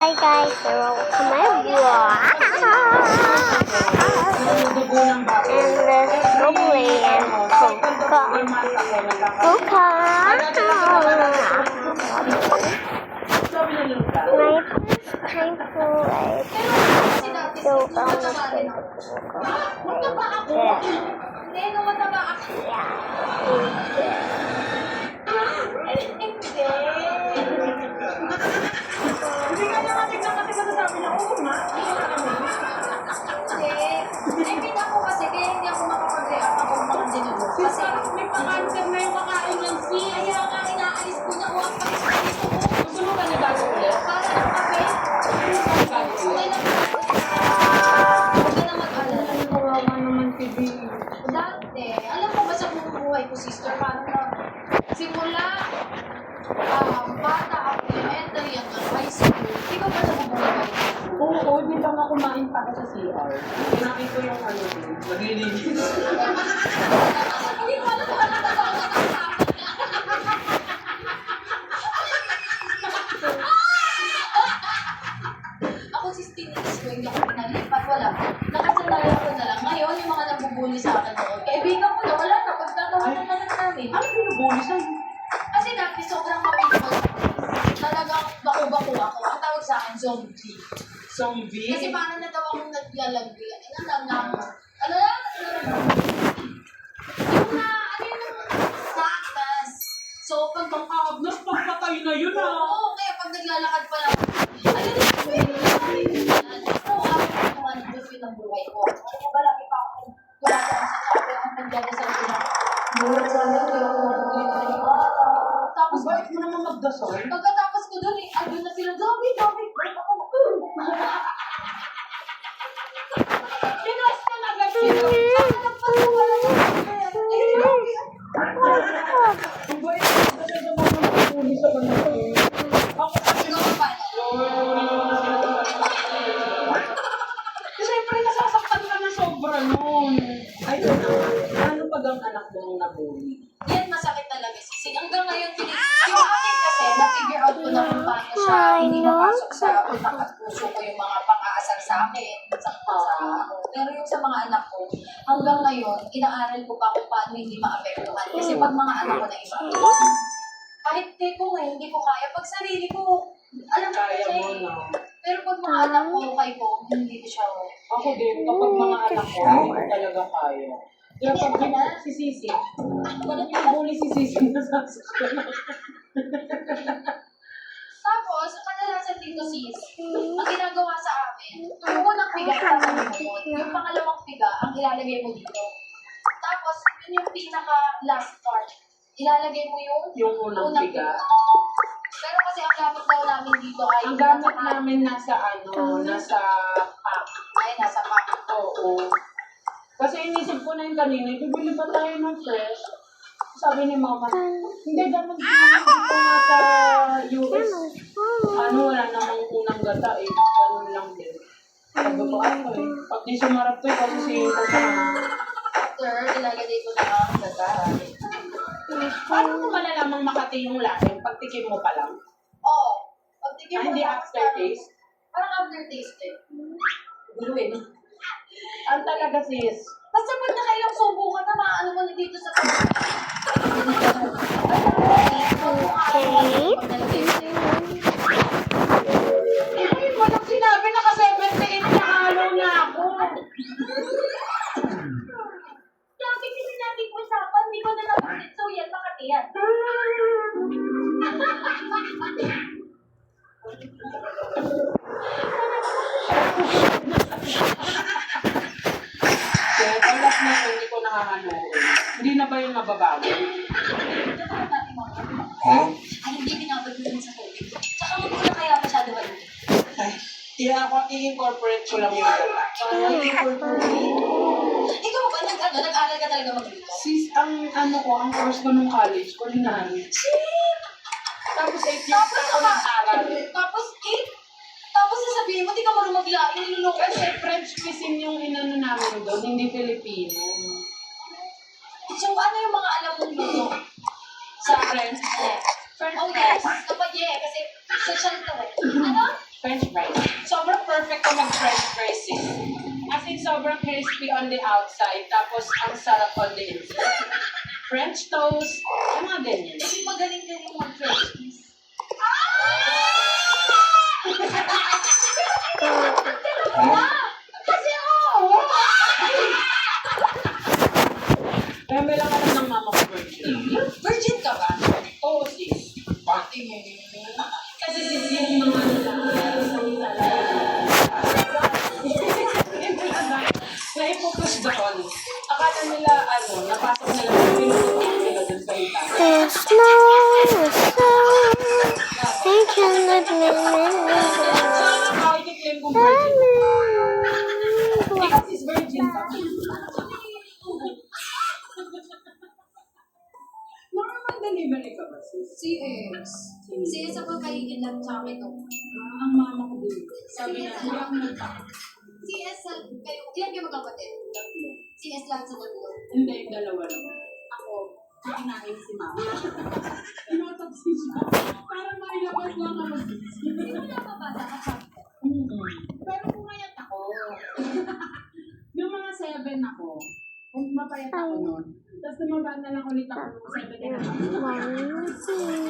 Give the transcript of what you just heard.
Hi guys, welcome to my vlog. And let's go play and cook. My first time to like so Hindi ka niya matignan kasi sabi niya, oo nga. Hindi ako kasi, kaya hindi ako makapag-react ako mga dinudok. Kasi May pang-answer na yung kakain ng sis. kaya nga inaalis ko na huwag pakis-pakis ko. Gusto mo ba nagago ulit? Para ng kape. Nagago ulit? Huwag ka na mag-alala. Kawawa naman si B. Dati, alam mo ba sa buong buhay ko, sister, paano na simula bata ako, elementary hanggang high school, di ba ba nabubuhay? Oo, hindi ba nga kumain pa ako sa CR? Kinain ko yung ano din. Naglilinis. Hindi ko alam kung ano totoo na ako si Stinis ko, hindi ako pinalipat, wala. Nakasandala ko na lang. Ngayon, yung mga nabubuli sa akin noon, kaibigan ko na, wala na, pagtatawanan na lang namin. Ano pinubuli sa'yo? Kasi dati sobrang mapitol. Talagang bako-bako ako. Ang tawag sa akin, zombie. Zombie? Kasi paano na daw akong naglalagay? Ano lang? Yung ano yung cactus. So, pag Agnes, pagpatay na yun ah. oo, kaya pag naglalakad pa lang, ayun yung ako, ako ang gusto ng buhay ko. Kaya ba lagi pa ako tumatawag sa chapel ang pagdadasal ko na mura sa amin, kaya ako magkakita. Tapos, Bakit mo naman magdasal? pagkatapos ko doon, andun na sila, zombie. Ako na, Pinas ka na gabi. ako nagpatuwala sa Ang bait ko kasi naman magpapuli sa kanila. Ako kasi siyempre nasasaktan ka na sobra nun. Ay, ano pag ang anak mo ang nabuli? yan, masakit talaga. Sisi. Hanggang ngayon, yung akin kasi, na-figure out ko na kung paano siya hindi napasok sa utak at puso ko yung mga pang-aasar sa akin. Pero yung sa mga anak ko, hanggang ngayon, inaaral ko pa kung paano hindi maapektuhan. Kasi pag mga anak ko na iba, kahit ko hindi ko kaya. Pag sarili ko, alam ko Kaya siya mo eh. na. Pero pag mga anak ko, kay ko, hindi ko siya. Ako din, kapag mga anak ko, hindi ko talaga kaya. Kaya pag si Sisi, pag pinabuli si Sisi, nasasaktan ako. Tapos, kadalasan dito sis, ang ginagawa sa amin, yung unang piga, itatapos mo. Yung pangalawang piga, ang ilalagay mo dito. Tapos, yun yung pinaka-last part. Ilalagay mo Yung unang biga. Pero kasi ang gamit daw namin dito ay Ang gamit namin nasa nasa pack. ay nasa pack. Oo. Kasi inisip ko na yung kanina, bibili pa tayo ng fresh. Sabi ni mama, hindi ganun dito nga sa US. Wala namang unang gata eh. Ganun lang din. Sabi ko, pag di sumarap to, kasi siya ko na. After, ilalagay ko na ang gata. Paano mo malalamang makati yung laking pagtikim mo pa lang? Oo. Pagtigil mo Hindi tapos aftertaste? parang aftertaste eh. Gulo eh. Ang talaga sis. Basta pag nakailang subo ka na, maano mo na dito sa Ay, walang sinabi, naka-78 na halo na ako. Lagi kasi natin usapan, hindi ko na nabansin. So yan, Makati yan. Kaya alas na ko, hindi ko nakakaluin. Hindi na ba yung mababago? Ay, hindi pinapagdating sa COVID. Tsaka huwag ko na kaya masyado balik. Ay, i-incorporate ko lang yung data. Ikaw ba, nag-aral ka talaga magluto? Sis, ang course ko nung college, culinary. Tapos 8 years ako nag-aral. Tapos 8? Tapos sasabihin mo, di ka marunong maglaing, niluloko. Kasi French cuisine yung inano namin doon, hindi Filipino. So, ano yung mga alam mong luto? Sa French. Oh, yes. Kapag kasi sa siya to eh. Ano? French fries. Sobrang perfect ko mag-French fries eh. As in, sobrang crispy on the outside, tapos ang sarap on the inside. French toast, yung mga ganyan. Kasi magaling-galing mag-French kiss. Kasi Kaya may lang alam ng mama ko virgin. virgin ka ba? Oo, sis. Pati mo. Kasi sis yung mga salita lang. Na-focus doon. Akala nila, napasok nila, pinututok sila dun sa ita. There's no sound. They cannot make me So, nakakaikiklaim kong virgin. Ikaw sis virgin ka. Normal delivery ka ba sis? CS. CS ako kay Ilan tsaka ito. Ang mama ko din. Sabi na, hindi ako nagtaka. CS, kayo, ilan kayo magkapatid? CS lahat sa dalawa. Hindi, yung dalawa lang. Ako, kinain si mama. Tinotapsi siya. Para mailabas lang ako. Hindi mo nakabata ka sa Pero pumayat ako. Yung mga 7 ako, kung mapayat ako nun, tapos tumaba na lang ulit ako ng 7 and a half. 1, 2,